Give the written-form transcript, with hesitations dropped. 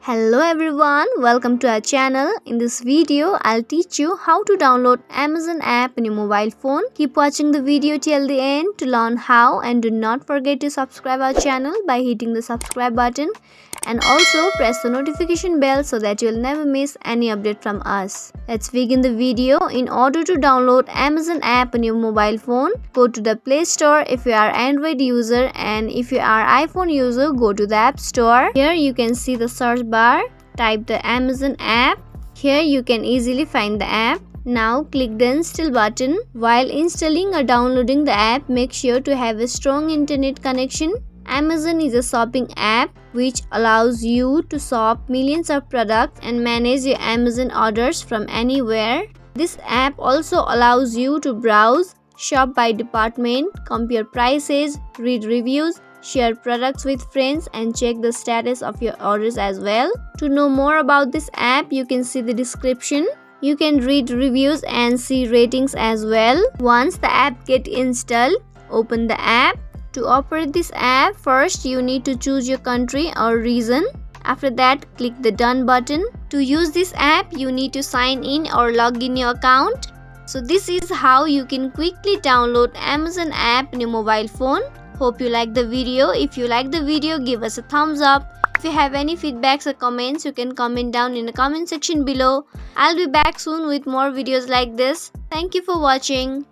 Hello everyone, welcome to our channel. In this video, I'll teach you how to download Amazon app in your mobile phone. Keep watching the video till the end to learn how, and do not forget to subscribe our channel by hitting the subscribe button and also press the notification bell so that you'll never miss any update from us. Let's begin the video. In order to download Amazon app on your mobile phone, go to the Play Store if you are Android user, and if you are iPhone user, go to the App Store. Here you can see the search bar. Type the Amazon app. Here you can easily find the app. Now click the install button. While installing or downloading the app, make sure to have a strong internet connection. Amazon is a shopping app which allows you to shop millions of products and manage your Amazon orders from anywhere. This app also allows you to browse, shop by department, compare prices, read reviews, share products with friends, and check the status of your orders as well. To know more about this app, you can see the description. You can read reviews and see ratings as well. Once the app gets installed, open the app. To operate this app, first you need to choose your country or region. After that, click the done button. To use this app, you need to sign in or log in your account. So this is how you can quickly download Amazon app in your mobile phone. Hope you like the video. If you like the video, give us a thumbs up. If you have any feedbacks or comments, you can comment down in the comment section below. I'll be back soon with more videos like this. Thank you for watching.